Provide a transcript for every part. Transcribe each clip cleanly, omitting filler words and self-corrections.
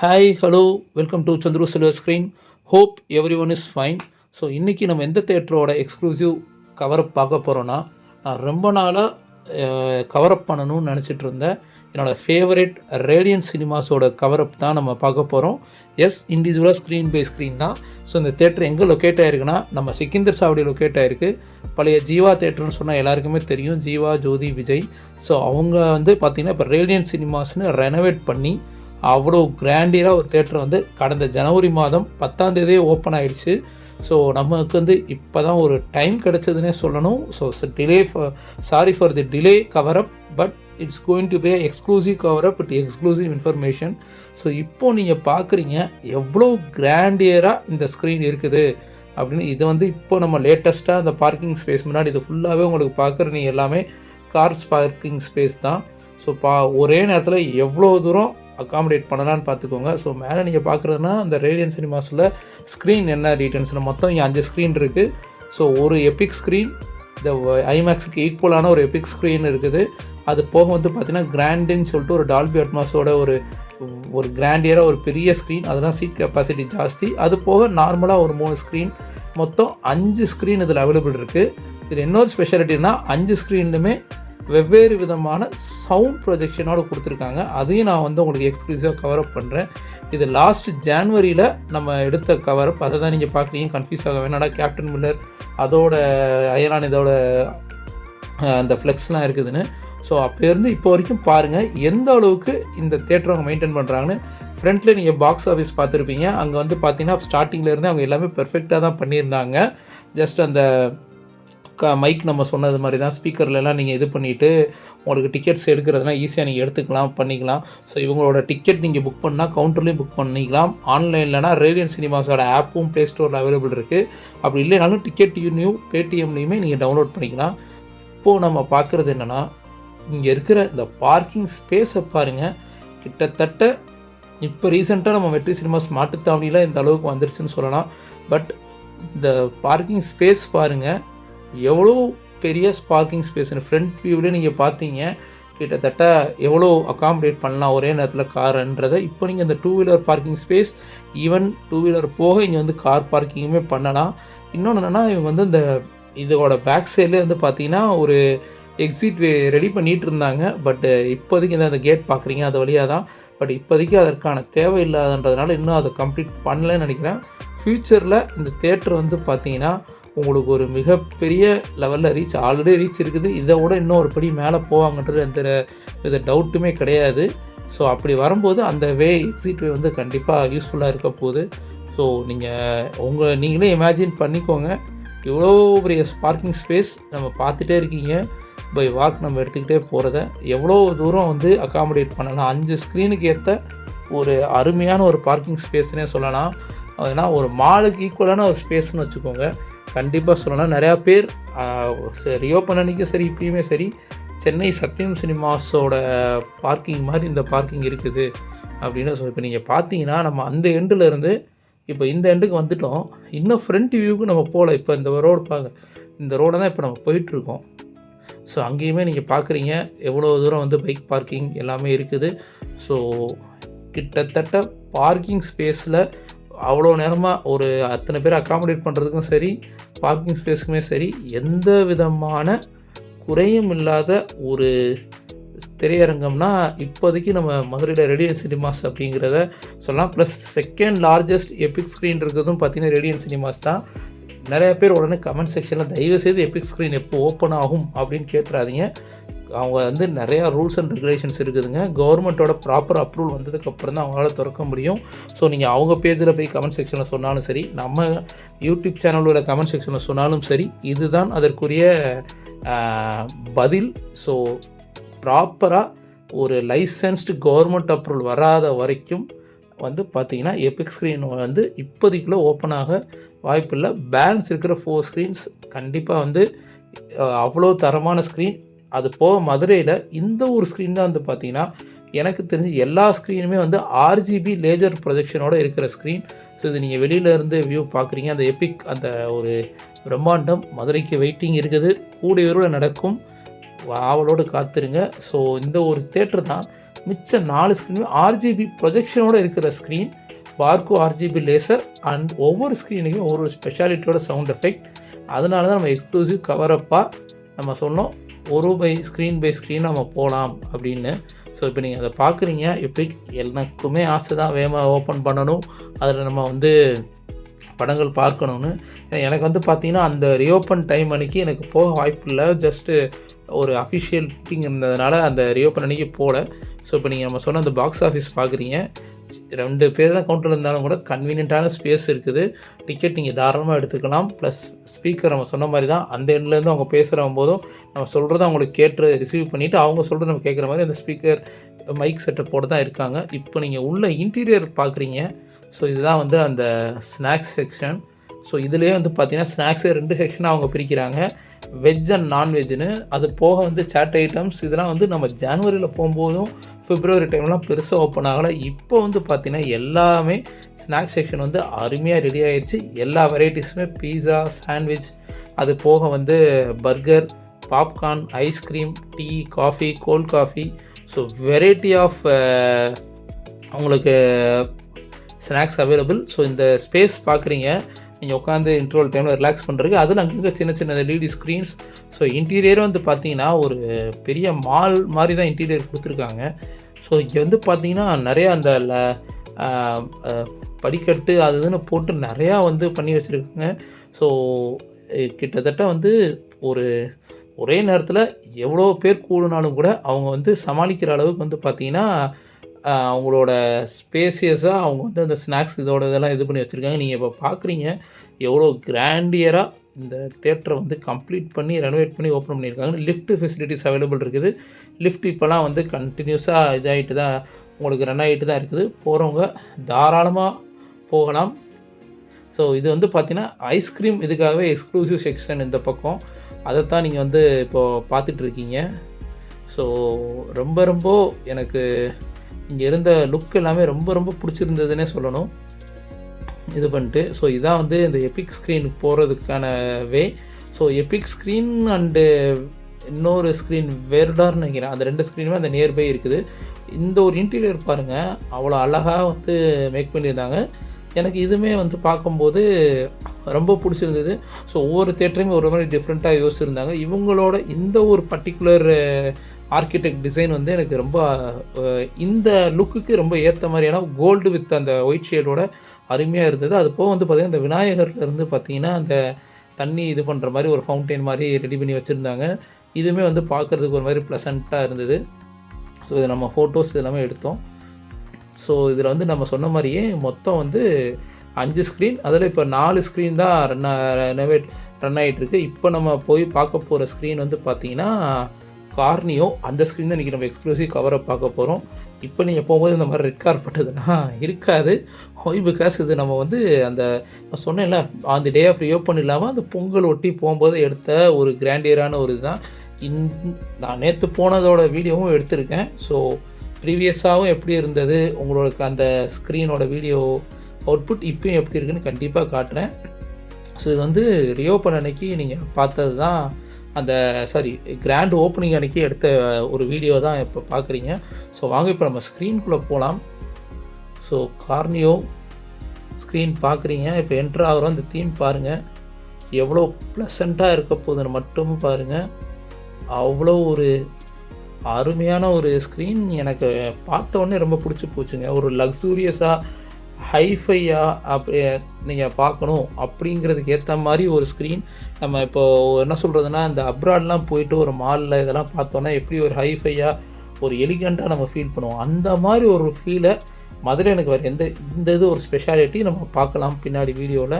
Hi hello welcome to Chandru silver screen. Hope every one is fine. So இன்றைக்கி நம்ம எந்த தேட்டரோட exclusive கவரப் பார்க்க போகிறோன்னா, நான் ரொம்ப நாளாக கவரப் பண்ணணும்னு நினச்சிட்டு இருந்தேன். என்னோடய ஃபேவரட் ரேடியன்ட் சினிமாஸோட கவரப் தான் நம்ம பார்க்க போகிறோம். எஸ், இண்டிவிஜுவலாக ஸ்க்ரீன் பை ஸ்க்ரீன் தான். ஸோ இந்த தேட்டர் எங்கே லொக்கேட் ஆகிருக்குன்னா, நம்ம சிக்கிந்தர் சாவடி லொக்கேட் ஆகிருக்கு. பழைய ஜீவா தேட்டர்னு சொன்னால் எல்லாருக்குமே தெரியும், ஜீவா, ஜோதி, விஜய். ஸோ அவங்க பார்த்திங்கன்னா இப்போ ரேடியன்ட் சினிமாஸ்னு ரெனோவேட் பண்ணி அவ்வளோ கிராண்டியராக ஒரு தேட்டர் கடந்த ஜனவரி மாதம் 10ஆம் தேதியே ஓப்பன் ஆகிடுச்சு. ஸோ நமக்கு இப்போ தான் ஒரு டைம் கிடச்சதுன்னே சொல்லணும். So sorry for the delay cover up, but it's going to be exclusive cover up with exclusive information. So இப்போது நீங்கள் பார்க்குறீங்க எவ்வளோ கிராண்டியராக இந்த ஸ்க்ரீன் இருக்குது அப்படின்னு. இது இப்போ நம்ம லேட்டஸ்ட்டாக அந்த பார்க்கிங் ஸ்பேஸ் முன்னாடி இது ஃபுல்லாகவே உங்களுக்கு பார்க்குற நீங்கள் எல்லாமே கார்ஸ் பார்க்கிங் ஸ்பேஸ் தான். ஸோ ஒரே நேரத்தில் எவ்வளோ தூரம் அகாமடேட் பண்ணலான்னு பார்த்துக்கோங்க. ஸோ மேலே நீங்கள் பார்க்குறதுனா அந்த ரேடியன்ட் சினிமாஸில் ஸ்க்ரீன் என்ன டீட்டெயில்ஸில் மொத்தம் இங்கே 5 ஸ்க்ரீன் இருக்குது. ஸோ ஒரு எபிக் ஸ்க்ரீன், இந்த ஐமேக்ஸுக்கு ஈக்குவலான ஒரு எபிக் ஸ்க்ரீன் இருக்குது. அது போக பார்த்தீங்கன்னா கிராண்டின்னு சொல்லிட்டு ஒரு டால்பி அட்மாஸோட ஒரு கிராண்டியராக ஒரு பெரிய ஸ்க்ரீன், அதெல்லாம் சீட் கெப்பாசிட்டி ஜாஸ்தி. அது போக நார்மலாக ஒரு 3 ஸ்க்ரீன், மொத்தம் 5 ஸ்க்ரீன் இதில் அவைலபிள் இருக்குது. இதில் இன்னொரு ஸ்பெஷாலிட்டின்னா 5 ஸ்க்ரீன்லுமே வெவ்வேறு விதமான சவுண்ட் ப்ரொஜெக்ஷனோடு கொடுத்துருக்காங்க. அதையும் நான் உங்களுக்கு எக்ஸ்க்ளூசிவாக கவரப் பண்ணுறேன். இது லாஸ்ட் ஜான்வரியில் நம்ம எடுத்த கவரப். அதை தான் நீங்கள் பார்க்குறீங்க, கன்ஃபியூஸ் ஆக வேணாடா. கேப்டன் மில்லர் அதோட அயலான் இதோட அந்த ஃப்ளெக்ஸ்லாம் இருக்குதுன்னு. ஸோ அப்போருந்து இப்போ வரைக்கும் பாருங்கள் எந்த அளவுக்கு இந்த தேட்டரை அவங்க மெயின்டைன் பண்ணுறாங்கன்னு. ஃப்ரண்ட்டில் நீங்கள் பாக்ஸ் ஆஃபீஸ் பார்த்துருப்பீங்க. அங்கே பார்த்தீங்கன்னா ஸ்டார்டிங்லேருந்து அவங்க எல்லாமே பெர்ஃபெக்டாக தான் பண்ணியிருந்தாங்க. ஜஸ்ட் அந்த மைக் நம்ம சொன்னது மாதிரி தான், ஸ்பீக்கர்லாம் நீங்கள் இது பண்ணிவிட்டு உங்களுக்கு டிக்கெட்ஸ் எடுக்கிறதுலாம் ஈஸியாக நீங்கள் எடுத்துக்கலாம், பண்ணிக்கலாம். ஸோ இவங்களோட டிக்கெட் நீங்கள் புக் பண்ணால் கவுண்டர்லேயும் புக் பண்ணிக்கலாம். ஆன்லைன்லனா ரேடியன்ட் சினிமாஸோட ஆப்பும் ப்ளே ஸ்டோரில் அவைலபிள் இருக்குது. அப்படி இல்லைனாலும் டிக்கெட் பேடிஎம்லேயுமே நீங்கள் டவுன்லோட் பண்ணிக்கலாம். இப்போது நம்ம பார்க்குறது என்னென்னா, இங்கே இருக்கிற இந்த பார்க்கிங் ஸ்பேஸை பாருங்கள். கிட்டத்தட்ட இப்போ ரீசெண்டாக நம்ம வெற்றி சினிமாஸ் மாட்டுத்தாவணியில் இந்த அளவுக்கு வந்துருச்சுன்னு சொல்லலாம். பட் இந்த பார்க்கிங் ஸ்பேஸ் பாருங்கள் எவ்வளோ பெரிய பார்க்கிங் ஸ்பேஸ்னு. ஃப்ரண்ட் வியூவில் நீங்கள் பார்த்தீங்க கிட்டத்தட்ட எவ்வளோ அகாமடேட் பண்ணலாம் ஒரே நேரத்தில் காருன்றதை. இப்போ நீங்கள் இந்த 2 wheeler parking space, even 2 wheeler போக இங்கே கார் பார்க்கிங்குமே பண்ணலாம். இன்னொன்று என்னென்னா, இவங்க இந்த இதோட பேக் சைட்லேயே பார்த்தீங்கன்னா ஒரு எக்ஸிட் வே ரெடி பண்ணிகிட்டு இருந்தாங்க. பட் இப்போதைக்கு அந்த கேட் பார்க்குறீங்க அது வழியாக தான். பட் இப்போதைக்கு அதற்கான தேவை இல்லாதன்றதுனால இன்னும் அதை கம்ப்ளீட் பண்ணலன்னு நினைக்கிறேன். ஃப்யூச்சரில் இந்த தேட்டர் பார்த்தீங்கன்னா உங்களுக்கு ஒரு மிகப்பெரிய லெவலில் ஆல்ரெடி ரீச் இருக்குது. இதை விட இன்னும் ஒரு படி மேலே போவாங்கன்றது எந்த வித டவுட்டுமே கிடையாது. ஸோ அப்படி வரும்போது அந்த எக்ஸிட் வே கண்டிப்பாக யூஸ்ஃபுல்லாக இருக்க போகுது. ஸோ நீங்களே இமேஜின் பண்ணிக்கோங்க, இவ்வளோ பெரிய பார்க்கிங் ஸ்பேஸ் நம்ம பார்த்துட்டே இருக்கீங்க. பை வாக் நம்ம எடுத்துக்கிட்டே போகிறத எவ்வளோ தூரம் அகாமடேட் பண்ணலாம். 5 ஸ்க்ரீனுக்கு ஏற்ற ஒரு அருமையான ஒரு பார்க்கிங் ஸ்பேஸ்னே சொல்லலாம். அதனால் ஒரு மாலுக்கு ஈக்குவலான ஒரு ஸ்பேஸ்னு வச்சுக்கோங்க. கண்டிப்பாக சொல்லலாம். நிறையா பேர் ரீஓப்பன் அன்றைக்கும் சரி, இப்பயுமே சரி, சென்னை சத்யம் சினிமாஸோட பார்க்கிங் மாதிரி இந்த பார்க்கிங் இருக்குது அப்படின்னு இப்போ நீங்கள் பார்த்தீங்கன்னா நம்ம அந்த எண்டில் இருந்து இப்போ இந்த எண்டுக்கு வந்துட்டோம். இன்னும் ஃப்ரண்ட் வியூவுக்கு நம்ம போகல. இப்போ இந்த ரோடு இந்த ரோடை தான் இப்போ நம்ம போயிட்டுருக்கோம். ஸோ அங்கேயுமே நீங்கள் பார்க்குறீங்க எவ்வளோ தூரம் பைக் பார்க்கிங் எல்லாமே இருக்குது. ஸோ கிட்டத்தட்ட பார்க்கிங் ஸ்பேஸில் அவ்வளோ நேரமாக ஒரு அத்தனை பேர் அகாமடேட் பண்ணுறதுக்கும் சரி, பார்க்கிங் ஸ்பேஸுக்குமே சரி, எந்த விதமான குறையும் இல்லாத ஒரு திரையரங்கம்னா இப்போதைக்கு நம்ம மதுரையில் ரேடியன்ட் சினிமாஸ் அப்படிங்கிறத சொல்லலாம். Plus second largest Epic screen இருக்கிறதும் பார்த்திங்கன்னா ரேடியன்ட் சினிமாஸ் தான். நிறைய பேர் உடனே கமெண்ட் செக்ஷனில் தயவுசெய்து எபிக் ஸ்க்ரீன் எப்போ ஓப்பன் ஆகும் அப்படின்னு கேட்டுறாதீங்க. அவங்க நிறையா ரூல்ஸ் அண்ட் ரெகுலேஷன்ஸ் இருக்குதுங்க. கவர்மெண்ட்டோட ப்ராப்பர் அப்ரூவல் வந்ததுக்கப்புறம் தான் அவங்களால திறக்க முடியும். ஸோ நீங்கள் அவங்க பேஜில் போய் கமெண்ட் செக்ஷனில் சொன்னாலும் சரி, நம்ம யூடியூப் சேனலோட கமெண்ட் செக்ஷனில் சொன்னாலும் சரி, இதுதான் அதற்குரிய பதில். ஸோ ப்ராப்பராக ஒரு லைசன்ஸ்டு கவர்மெண்ட் அப்ரூவல் வராத வரைக்கும் பார்த்திங்கன்னா எபிக் ஸ்க்ரீன் இப்போதைக்குள்ளே ஓப்பன் ஆக வாய்ப்பில்லை. பேலன்ஸ் இருக்கிற 4 ஸ்க்ரீன்ஸ் கண்டிப்பாக அவ்வளோ தரமான ஸ்க்ரீன். அது போக மதுரையில் இந்த ஒரு ஸ்க்ரீன் தான் பார்த்திங்கன்னா எனக்கு தெரிஞ்சு எல்லா ஸ்க்ரீனுமே RGB லேசர் ப்ரொஜெக்ஷனோடு இருக்கிற ஸ்க்ரீன். ஸோ இது நீங்கள் வெளியிலேருந்து வியூ பார்க்குறீங்க. அந்த எபிக் அந்த ஒரு பிரம்மாண்டம் மதுரைக்கு வெயிட்டிங் இருக்குது. கூடிய விரைவில் நடக்கும், ஆவலோடு காத்துருங்க. ஸோ இந்த ஒரு தேட்டர் தான் மிச்ச 4 ஸ்க்ரீனுமே ஆர்ஜிபி ப்ரொஜெக்ஷனோடு இருக்கிற ஸ்க்ரீன், பார்கோ ஆர்ஜிபி லேசர் அண்ட் ஒவ்வொரு ஸ்க்ரீனுக்கும் ஒவ்வொரு ஸ்பெஷாலிட்டியோட சவுண்ட் எஃபெக்ட். அதனால தான் நம்ம எக்ஸ்க்ளூசிவ் கவரப்பாக நம்ம சொன்னோம் ஒரு பை ஸ்க்ரீன் நம்ம போகலாம் அப்படின்னு. ஸோ இப்போ நீங்கள் அதை பார்க்குறீங்க. எபிக் எனக்குமே ஆசை தான் வேகமாக ஓப்பன் பண்ணணும், அதில் நம்ம வந்து படங்கள் பார்க்கணுன்னு. எனக்கு வந்து பார்த்திங்கன்னா அந்த ரீஓப்பன் டைம் அன்றைக்கி எனக்கு போக வாய்ப்பு இல்லை. ஜஸ்ட்டு ஒரு அஃபிஷியல் மீட்டிங் இருந்ததுனால அந்த ரீஓப்பன் அன்றைக்கி போகல. ஸோ இப்போ நீங்கள் நம்ம சொன்ன அந்த பாக்ஸ் ஆஃபீஸ் பார்க்குறீங்க. 2 பேர் தான் கவுண்டரில் இருந்தாலும் கூட கன்வீனியண்ட்டான ஸ்பேஸ் இருக்குது. டிக்கெட் நீங்கள் தாராளமாக எடுத்துக்கலாம். ப்ளஸ் ஸ்பீக்கர் நம்ம சொன்ன மாதிரி தான் அந்த எண்ட்லேருந்து அவங்க பேசுகிற போதும் நம்ம சொல்கிறத அவங்களுக்கு கேட்டு ரிசீவ் பண்ணிவிட்டு அவங்க சொல்கிறத நம்ம கேட்குற மாதிரி அந்த ஸ்பீக்கர் மைக் செட்டப்போடு தான் இருக்காங்க. இப்போ நீங்கள் உள்ள இன்டீரியர் பார்க்குறீங்க. ஸோ இதுதான் வந்து அந்த ஸ்நாக்ஸ் செக்ஷன். ஸோ இதிலே வந்து பார்த்திங்கன்னா ஸ்நாக்ஸே 2 செக்ஷனாக அவங்க பிரிக்கிறாங்க, வெஜ் அண்ட் நான்வெஜ்ஜுன்னு. அது போக வந்து சாட் ஐட்டம்ஸ் இதெல்லாம் வந்து நம்ம ஜனவரியில் போகும்போதும் பிப்ரவரி டைம்லாம் பெருசாக ஓப்பன் ஆகலை. இப்போ வந்து பார்த்திங்கன்னா எல்லாமே ஸ்நாக்ஸ் செக்ஷன் வந்து அருமையாக ரெடி ஆகிடுச்சு. எல்லா வெரைட்டிஸுமே பீஸா, சாண்ட்விச், அது போக வந்து burger, popcorn, ice cream, tea, coffee, cold coffee. So variety of உங்களுக்கு ஸ்நாக்ஸ் அவைலபிள். ஸோ இந்த ஸ்பேஸ் பார்க்குறீங்க நீங்கள் உட்காந்து இன்டர்வல் டைமில் ரிலாக்ஸ் பண்ணுறதுக்கு. அதில் அங்கங்கே சின்ன சின்ன எல்இடி ஸ்க்ரீன்ஸ். ஸோ இன்டீரியரும் வந்து பார்த்திங்கன்னா ஒரு பெரிய மால் மாதிரி தான் இன்டீரியர் கொடுத்துருக்காங்க. ஸோ இங்கே வந்து பார்த்திங்கன்னா நிறையா அந்த படிக்கட்டு அது இதுன்னு போட்டு நிறையா வந்து பண்ணி வச்சுருக்காங்க. ஸோ கிட்டத்தட்ட வந்து ஒரே நேரத்தில் எவ்வளோ பேர் கூடுனாலும் கூட அவங்க வந்து சமாளிக்கிற அளவுக்கு வந்து பார்த்திங்கன்னா அவங்களோட ஸ்பேசியஸாக அவங்க வந்து அந்த ஸ்நாக்ஸ் இதெல்லாம் இது பண்ணி வச்சுருக்காங்க. நீங்கள் இப்போ பார்க்குறீங்க எவ்வளோ கிராண்டியராக இந்த தேட்டரை வந்து கம்ப்ளீட் பண்ணி ரெனோவேட் பண்ணி ஓப்பன் பண்ணியிருக்காங்க. லிஃப்ட் ஃபெசிலிட்டிஸ் அவைலபிள் இருக்குது. லிஃப்ட் இப்போலாம் வந்து கண்டினியூஸாக இதாகிட்டு தான் உங்களுக்கு ரன் ஆகிட்டு தான் இருக்குது. போகிறவங்க தாராளமாக போகலாம். ஸோ இது வந்து பார்த்திங்கன்னா ஐஸ்கிரீம் இதுக்காகவே எக்ஸ்க்ளூசிவ் செக்ஷன் இந்த பக்கம், அதைத்தான் நீங்கள் வந்து இப்போது பார்த்துட்ருக்கீங்க. ஸோ ரொம்ப எனக்கு இங்கே இருந்த லுக் எல்லாமே ரொம்ப பிடிச்சிருந்ததுன்னே சொல்லணும் இது பண்ணிட்டு. ஸோ இதான் வந்து இந்த எபிக் ஸ்க்ரீன் போகிறதுக்கான வே. ஸோ எபிக் ஸ்க்ரீன் அண்டு இன்னொரு ஸ்க்ரீன் வேர்டார்னு நினைக்கிறேன், அந்த 2 ஸ்க்ரீனுமே அந்த நியர்பை இருக்குது. இந்த ஒரு இன்டீரியர் பாருங்கள் அவ்வளோ அழகாக வந்து மேக் பண்ணியிருந்தாங்க. எனக்கு இதுவுமே வந்து பார்க்கும்போது ரொம்ப பிடிச்சிருந்தது. ஸோ ஒவ்வொரு தேட்டரையுமே ஒரு மாதிரி டிஃப்ரெண்ட்டாக யோசிச்சுருந்தாங்க. இவங்களோட இந்த ஒரு பர்டிகுலர் ஆர்கிடெக்ட் டிசைன் வந்து எனக்கு ரொம்ப இந்த லுக்குக்கு ரொம்ப ஏற்ற மாதிரியான கோல்டு வித் அந்த ஒயிட் ஷேடோட அருமையாக இருந்தது. அது போக வந்து பார்த்திங்கன்னா இந்த விநாயகர்லேருந்து பார்த்திங்கன்னா அந்த தண்ணி இது பண்ணுற மாதிரி ஒரு ஃபவுண்டெயின் மாதிரி ரெடி பண்ணி வச்சுருந்தாங்க. இதுவுமே வந்து பார்க்குறதுக்கு ஒரு மாதிரி ப்ளசண்ட்டாக இருந்தது. ஸோ இது நம்ம ஃபோட்டோஸ் இதெல்லாமே எடுத்தோம். ஸோ இதில் வந்து நம்ம சொன்ன மாதிரியே மொத்தம் வந்து 5 ஸ்க்ரீன், அதில் இப்போ 4 ஸ்க்ரீன் தான் ரன் ஆகிட்டுருக்கு. இப்போ நம்ம போய் பார்க்க போகிற ஸ்க்ரீன் வந்து பார்த்திங்கன்னா கார்னியோ, அந்த ஸ்க்ரீன் தான் இன்றைக்கி நம்ம எக்ஸ்க்ளூசிவ் கவரை பார்க்க போகிறோம். இப்போ நீங்கள் போகும்போது இந்த மாதிரி ரெட் கார்பெட்டுதுன்னா இருக்காது. பிகாஸ் இது நம்ம வந்து அந்த நான் சொன்னேன்ல அந்த டே ஆஃப் ரீஓப்பன் இல்லாமல் அந்த பொங்கல் ஒட்டி போகும்போது எடுத்த ஒரு கிராண்டியரான ஒரு இதுதான். நான் நேற்று போனதோட வீடியோவும் எடுத்திருக்கேன். ஸோ ப்ரீவியஸாகவும் எப்படி இருந்தது உங்களுக்கு அந்த ஸ்க்ரீனோட வீடியோ அவுட்புட் இப்போயும் எப்படி இருக்குன்னு கண்டிப்பாக காட்டுறேன். ஸோ இது வந்து ரீஓப்பன் அன்னைக்கு நீங்கள் பார்த்தது தான், அந்த கிராண்ட் ஓப்பனிங் அன்றைக்கி எடுத்த ஒரு வீடியோ தான் இப்போ பார்க்குறீங்க. ஸோ வாங்க இப்போ நம்ம ஸ்க்ரீனுக்குள்ளே போகலாம். ஸோ கார்னியோ ஸ்க்ரீன் பார்க்குறீங்க. இப்போ என்ட்ரு ஆகிறோம். அந்த தீம் பாருங்கள் எவ்வளோ ப்ளசண்ட்டாக இருக்க போகுதுன்னு மட்டும் பாருங்கள். அவ்வளோ ஒரு அருமையான ஒரு ஸ்க்ரீன். எனக்கு பார்த்த உடனே ரொம்ப பிடிச்சி போச்சுங்க. ஒரு லக்ஸூரியஸாக ஹைஃபையாக நீங்கள் பார்க்கணும் அப்படிங்கிறதுக்கு ஏற்ற மாதிரி ஒரு ஸ்க்ரீன். நம்ம இப்போது என்ன சொல்கிறதுனா இந்த அப்ராட்லாம் போயிட்டு ஒரு மாலில் இதெல்லாம் பார்த்தோன்னா எப்படி ஒரு ஹைஃபையாக ஒரு எலிகண்ட்டாக நம்ம ஃபீல் பண்ணுவோம், அந்த மாதிரி ஒரு ஃபீலை மதுரை எனக்கு வேறு இந்த இது ஒரு ஸ்பெஷாலிட்டி நம்ம பார்க்கலாம் பின்னாடி வீடியோவில்.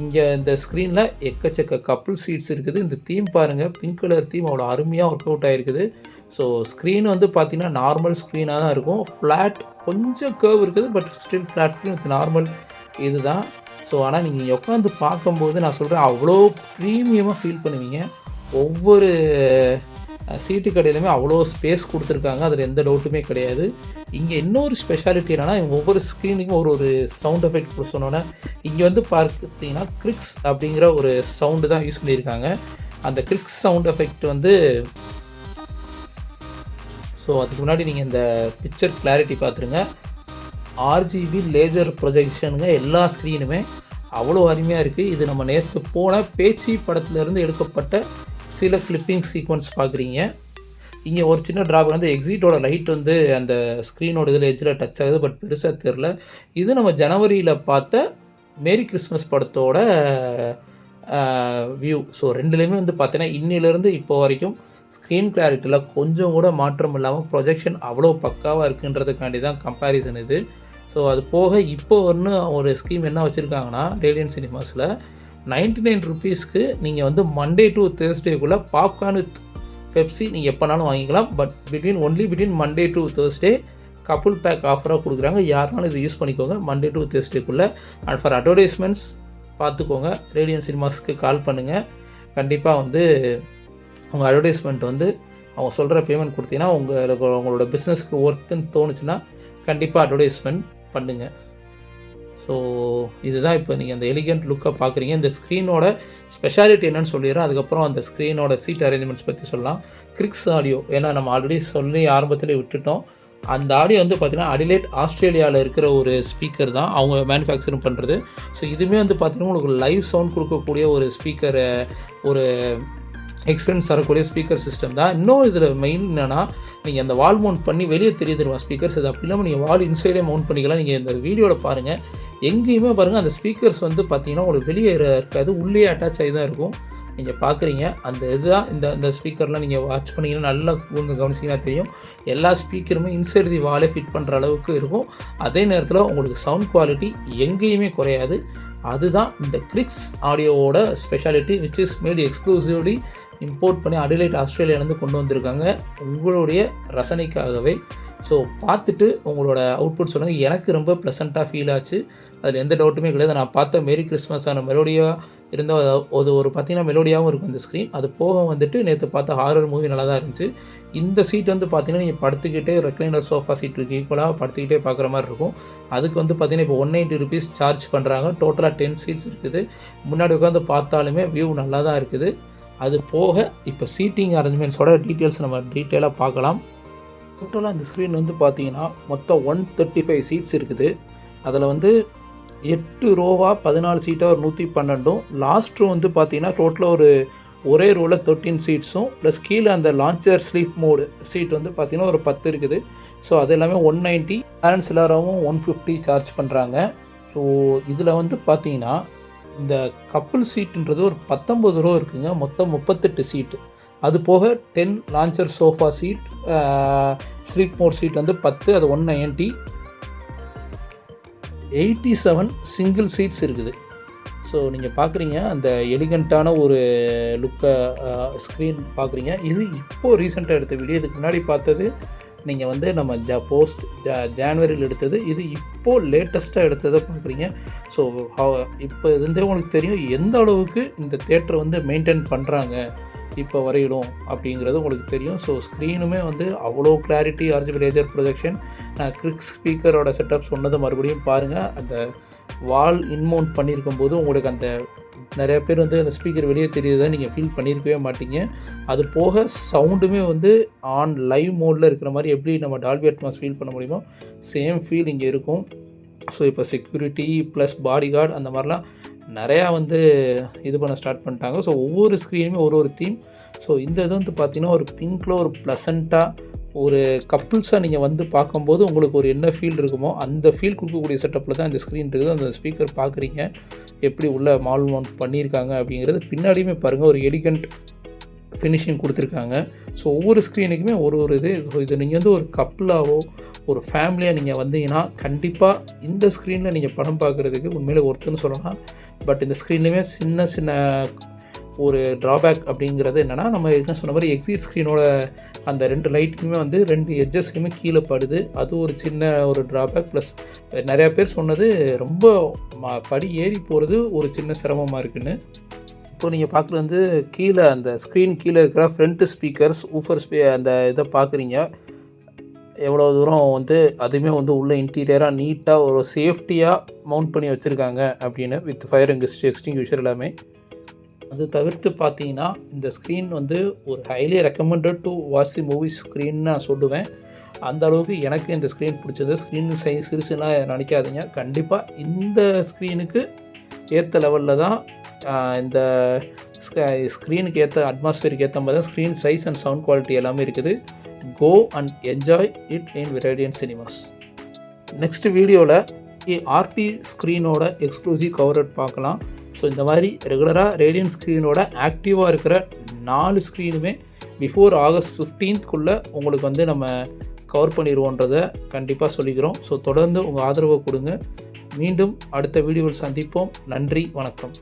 இங்கே இந்த ஸ்க்ரீனில் எக்கச்சக்க கப்புள் சீட்ஸ் இருக்குது. இந்த தீம் பாருங்கள், பிங்க் கலர் தீம் அவ்வளோ அருமையாக ஒர்க் அவுட் ஆகிருக்குது. ஸோ ஸ்க்ரீன் வந்து பார்த்திங்கன்னா நார்மல் ஸ்க்ரீனாக தான் இருக்கும். ஃப்ளாட் கொஞ்சம் கர்வ் இருக்குது, but still flat screen with normal இது தான். ஸோ ஆனால் நீங்கள் உட்காந்து பார்க்கும்போது நான் சொல்கிறேன் அவ்வளோ ப்ரீமியமாக ஃபீல் பண்ணுவீங்க. ஒவ்வொரு சீட்டு கடையிலுமே அவ்வளோ ஸ்பேஸ் கொடுத்துருக்காங்க, அதில் எந்த டவுட்டுமே கிடையாது. இங்கே இன்னொரு ஸ்பெஷாலிட்டி என்னென்னா ஒவ்வொரு ஸ்க்ரீனுக்கும் ஒரு சவுண்ட் எஃபெக்ட் கூட சொன்னோன்னே இங்கே வந்து பார்த்தீங்கன்னா கிரிக்ஸ் அப்படிங்கிற ஒரு சவுண்டு தான் யூஸ் பண்ணியிருக்காங்க. அந்த கிரிக்ஸ் சவுண்ட் எஃபெக்ட் வந்து ஸோ அதுக்கு முன்னாடி நீங்கள் இந்த பிக்சர் கிளாரிட்டி பார்த்துருங்க. ஆர்ஜிபி லேசர் ப்ரொஜெக்ஷனுங்க எல்லா ஸ்க்ரீனுமே அவ்வளோ அருமையாக இருக்குது. இது நம்ம நேற்று போன பேச்சு படத்துலேருந்து எடுக்கப்பட்ட சில கிளிப்பிங் சீக்வன்ஸ் பார்க்குறீங்க. இங்கே ஒரு சின்ன ட்ராப் வந்து எக்ஸிட்டோட லைட் வந்து அந்த ஸ்க்ரீனோட இதில் எட்ஜில் டச் ஆகுது, பட் பெருசாக தெரில. இது நம்ம ஜனவரியில் பார்த்த மேரி கிறிஸ்மஸ் படத்தோட வியூ. ஸோ ரெண்டுலேயுமே வந்து பார்த்தீங்கன்னா இன்னிலேருந்து இப்போ வரைக்கும் ஸ்க்ரீன் கிளாரிட்டியில் கொஞ்சம் கூட மாற்றம் இல்லாமல் ப்ரொஜெக்ஷன் அவ்வளோ பக்காவாக இருக்குன்றதுக்காண்டி தான் கம்பேரிசன் இது. ஸோ அது போக இப்போ ஒரு ஸ்கீம் என்ன வச்சுருக்காங்கன்னா ரேடியன் சினிமாஸில் 99 ருபீஸ்க்கு நீங்கள் வந்து மண்டே டு தேர்ஸ்டேக்குள்ளே பாப்கார்ன் வித் பெப்சி நீங்கள் எப்போனாலும் வாங்கிக்கலாம். But between Monday to Thursday couple pack ஆஃபராக கொடுக்குறாங்க. யாருனாலும் இது யூஸ் பண்ணிக்கோங்க மண்டே டு தேர்ஸ்டேக்குள்ளே. அண்ட் ஃபார் அட்வர்டைஸ்மெண்ட்ஸ் பார்த்துக்கோங்க, ரேடியன் சினிமாஸ்க்கு கால் பண்ணுங்கள். கண்டிப்பாக வந்து உங்கள் அட்வர்டைஸ்மெண்ட் வந்து அவங்க சொல்கிற பேமெண்ட் கொடுத்தீங்கன்னா உங்களோட பிஸ்னஸ்க்கு ஒர்த்துன்னு தோணுச்சுன்னா கண்டிப்பாக அட்வர்டைஸ்மெண்ட் பண்ணுங்கள். ஸோ இதுதான் இப்போ நீங்கள் அந்த எலிகண்ட் லுக்கை பார்க்குறீங்க. இந்த ஸ்க்ரீனோட ஸ்பெஷாலிட்டி என்னன்னு சொல்லிடுறேன், அதுக்கப்புறம் அந்த ஸ்க்ரீனோட சீட் அரேஞ்ச்மெண்ட்ஸ் பற்றி சொல்லலாம். கிரிக்ஸ் ஆடியோ, ஏன்னா நம்ம ஆல்ரெடி சொல்லி ஆரம்பத்தில் விட்டுட்டோம். அந்த ஆடியோ வந்து பார்த்திங்கன்னா அடிலேட் ஆஸ்திரேலியாவில் இருக்கிற ஒரு ஸ்பீக்கர் தான் அவங்க மேனுஃபேக்சரிங் பண்ணுறது. ஸோ இதுவுமே வந்து பார்த்திங்கன்னா உங்களுக்கு லைவ் சவுண்ட் கொடுக்கக்கூடிய ஒரு ஸ்பீக்கரை ஒரு எக்ஸ்பீரியன்ஸ் தரக்கூடிய ஸ்பீக்கர் சிஸ்டம் தான். இன்னும் இதில் மெயின் என்னென்னா நீங்கள் அந்த வால் மவுண்ட் பண்ணி வெளியே தெரியுமா ஸ்பீக்கர்ஸ், அது அப்படி இல்லாமல் நீங்கள் வால் இன்சைடே மவுண்ட் பண்ணிக்கலாம். நீங்கள் இந்த வீடியோவில் பாருங்கள், எங்கேயுமே பாருங்கள் அந்த ஸ்பீக்கர்ஸ் வந்து பார்த்திங்கன்னா உங்களுக்கு வெளியே இருக்காது, உள்ளே அட்டாச் ஆகி தான் இருக்கும். நீங்கள் பார்க்குறீங்க அந்த இதுதான் இந்த ஸ்பீக்கர்லாம் நீங்கள் வாட்ச் பண்ணிங்கன்னா நல்லா கவனிச்சிங்கன்னா தெரியும். எல்லா ஸ்பீக்கருமே இன்சைட் தி வாலே ஃபிட் பண்ணுற அளவுக்கு இருக்கும். அதே நேரத்தில் உங்களுக்கு சவுண்ட் குவாலிட்டி எங்கேயுமே குறையாது. அதுதான் இந்த கிரிக்ஸ் ஆடியோவோட speciality, which is made exclusively import பண்ணி அடிலைட் ஆஸ்திரேலியாவிலேருந்து கொண்டு வந்திருக்காங்க உங்களுடைய ரசனைக்காகவே. ஸோ பார்த்துட்டு உங்களோட அவுட்புட் சொல்லுங்கள். எனக்கு ரொம்ப ப்ளசண்ட்டாக ஃபீல் ஆச்சு, அதில் எந்த டவுட்டுமே கிடையாது. நான் பார்த்த மேரி கிறிஸ்மஸான மெலோடியாக இருந்தால் அது ஒரு பார்த்திங்கன்னா மெலோடியாகவும் இருக்கும் இந்த ஸ்க்ரீன். அது போக வந்துட்டு நேற்று பார்த்த ஹாரர் மூவி நல்லா தான் இருந்துச்சு. இந்த சீட் வந்து பார்த்திங்கன்னா நீங்கள் படுத்துக்கிட்டே ரெக்ளைனர் சோஃபா சீட் இருக்குது, ஈக்குவலாக படுத்துக்கிட்டே பார்க்குற மாதிரி இருக்கும். அதுக்கு வந்து பார்த்திங்கன்னா இப்போ 190 ருபீஸ் சார்ஜ் பண்ணுறாங்க. டோட்டலாக 10 சீட்ஸ் இருக்குது. முன்னாடி உட்காந்து பார்த்தாலுமே வியூ நல்லா தான் இருக்குது. அது போக இப்போ சீட்டிங் அரேஞ்ச்மெண்ட்ஸோட டீட்டெயில்ஸ் நம்ம டீட்டெயிலாக பார்க்கலாம். டோட்டலாக இந்த ஸ்க்ரீன் வந்து பார்த்தீங்கன்னா மொத்தம் 135 சீட்ஸ் இருக்குது. அதில் வந்து 8 ரோவாக 14 சீட்டாக ஒரு 112. லாஸ்ட் ரோ வந்து பார்த்தீங்கன்னா டோட்டலாக ஒரே ரோவில் 13 சீட்ஸும் ப்ளஸ் கீழே அந்த லான்ச்சர் ஸ்லீப் மோடு சீட் வந்து பார்த்தீங்கன்னா ஒரு 10 இருக்குது. ஸோ அது எல்லாமே 190, பேரண்ட்ஸ் எல்லாரும் 150 சார்ஜ் பண்ணுறாங்க. ஸோ இதில் வந்து பார்த்தீங்கன்னா இந்த கப்புள் சீட்டுன்றது ஒரு 19 ரோ இருக்குங்க, மொத்தம் 38 சீட்டு. அது போக 10 lounger sofa seat, sleep mode seat வந்து 10, அது 190. 87 சிங்கிள் சீட்ஸ் இருக்குது. ஸோ நீங்கள் பார்க்குறீங்க அந்த எலிகண்ட்டான ஒரு லுக்கை ஸ்க்ரீன் பார்க்குறீங்க. இது இப்போது ரீசெண்டாக எடுத்த வீடியோ. இதுக்கு முன்னாடி பார்த்தது நீங்கள் வந்து நம்ம ஜான்வரியில் எடுத்தது. இது இப்போது லேட்டஸ்ட்டாக எடுத்ததை பார்க்குறீங்க. ஸோ இப்போ இருந்தே உங்களுக்கு தெரியும் எந்த அளவுக்கு இந்த தியேட்டரை வந்து மெயின்டைன் பண்ணுறாங்க இப்போ வரையிடும் அப்படிங்கிறது உங்களுக்கு தெரியும். ஸோ ஸ்க்ரீனுமே வந்து அவ்வளோ கிளாரிட்டி, ஆர்ஜிபி லேசர் ப்ரொஜெக்ஷன். நான் கிரிக்ஸ் ஸ்பீக்கரோட செட்டப் சொன்னதை மறுபடியும் பாருங்கள். அந்த வால் இன்மவுண்ட் பண்ணியிருக்கும் போது உங்களுக்கு அந்த நிறைய பேர் வந்து அந்த ஸ்பீக்கர் வெளியே தெரியுறதை நீங்கள் ஃபீல் பண்ணியிருக்கவே மாட்டீங்க. அது போக சவுண்டுமே வந்து ஆன் லைவ் மோடில் இருக்கிற மாதிரி எப்படி நம்ம டால்பி அட்மாஸ் ஃபீல் பண்ண முடியுமோ சேம் ஃபீல் இங்கே இருக்கும். ஸோ இப்போ செக்யூரிட்டி ப்ளஸ் பாடி கார்டு அந்த மாதிரிலாம் நிறையா வந்து இது பண்ண ஸ்டார்ட் பண்ணிட்டாங்க. ஸோ ஒவ்வொரு ஸ்க்ரீனுமே ஒரு தீம். ஸோ இந்த இது வந்து பார்த்திங்கன்னா ஒரு பிங்க்கில் ஒரு ப்ளசண்ட்டாக ஒரு கப்புள்ஸாக நீங்கள் வந்து பார்க்கும்போது உங்களுக்கு ஒரு என்ன ஃபீல் இருக்குமோ அந்த ஃபீல் கொடுக்கக்கூடிய செட்டப்பில் தான் இந்த ஸ்க்ரீன் இருக்குது. அந்த ஸ்பீக்கர் பார்க்குறீங்க எப்படி உள்ள மால் மவுண்ட் பண்ணியிருக்காங்க அப்படிங்கிறது. பின்னாடியுமே பாருங்கள் ஒரு எலிகண்ட் ஃபினிஷிங் கொடுத்துருக்காங்க. ஸோ ஒவ்வொரு ஸ்க்ரீனுக்குமே ஒரு இது. ஸோ இது நீங்கள் வந்து ஒரு கப்புளாவோ ஒரு ஃபேமிலியாக நீங்கள் வந்தீங்கன்னா கண்டிப்பாக இந்த ஸ்க்ரீனில் நீங்கள் படம் பார்க்குறதுக்கு உண்மையிலே ஒருத்தன்னு சொல்லலாம். பட் இந்த ஸ்க்ரீன்லேயுமே சின்ன ஒரு ட்ராபேக் அப்படிங்கிறது என்னென்னா, நம்ம என்ன சொன்ன மாதிரி எக்ஸிட் ஸ்க்ரீனோட அந்த 2 லைட்டுமே வந்து 2 எட்ஜஸ்லையுமே கீழே படுது. அது ஒரு சின்ன ஒரு ட்ராபேக். ப்ளஸ் நிறையா பேர் சொன்னது ரொம்ப படி ஏறி போகிறது ஒரு சின்ன சிரமமாக இருக்குன்னு. இப்போ நீங்கள் பார்க்குறது வந்து கீழே அந்த ஸ்க்ரீன் கீழே இருக்கிற ஃப்ரண்ட் ஸ்பீக்கர்ஸ் ஊஃபர் அந்த இதை பார்க்குறீங்க. எவ்வளோ தூரம் வந்து அதுவுமே வந்து உள்ள இன்டீரியராக நீட்டாக ஒரு சேஃப்டியாக மவுண்ட் பண்ணி வச்சுருக்காங்க அப்படின்னு வித் ஃபயர் எக்ஸ்டிங்யூஷர் எல்லாமே. அது தவிர்த்து பார்த்தீங்கன்னா இந்த ஸ்க்ரீன் வந்து ஒரு highly recommended to watch the movies ஸ்க்ரீன்னு நான் சொல்லுவேன். அந்த அளவுக்கு எனக்கு இந்த ஸ்க்ரீன் பிடிச்சது. ஸ்க்ரீன் சைஸ் சிறுசுலாம் நினைக்காதீங்க. கண்டிப்பாக இந்த ஸ்க்ரீனுக்கு ஏற்ற லெவலில் தான் இந்த ஸ்க்ரீனுக்கு ஏற்ற அட்மாஸ்பியருக்கு ஏற்ற மாதிரி தான் screen size and sound quality எல்லாமே இருக்குது. Go and enjoy it in V Radiant Cinemas. Next வீடியோவில் ஆர்பி ஸ்க்ரீனோட எக்ஸ்க்ளூசிவ் கவரேட் பார்க்கலாம். ஸோ இந்த மாதிரி ரெகுலராக ரேடியன்ட் ஸ்க்ரீனோட ஆக்டிவாக இருக்கிற 4 ஸ்க்ரீனுமே பிஃபோர் ஆகஸ்ட் 15th உங்களுக்கு வந்து நம்ம கவர் பண்ணிடுவோன்றதை கண்டிப்பாக சொல்லிக்கிறோம். ஸோ தொடர்ந்து உங்கள் ஆதரவை கொடுங்க. மீண்டும் அடுத்த வீடியோவில் சந்திப்போம். நன்றி, வணக்கம்.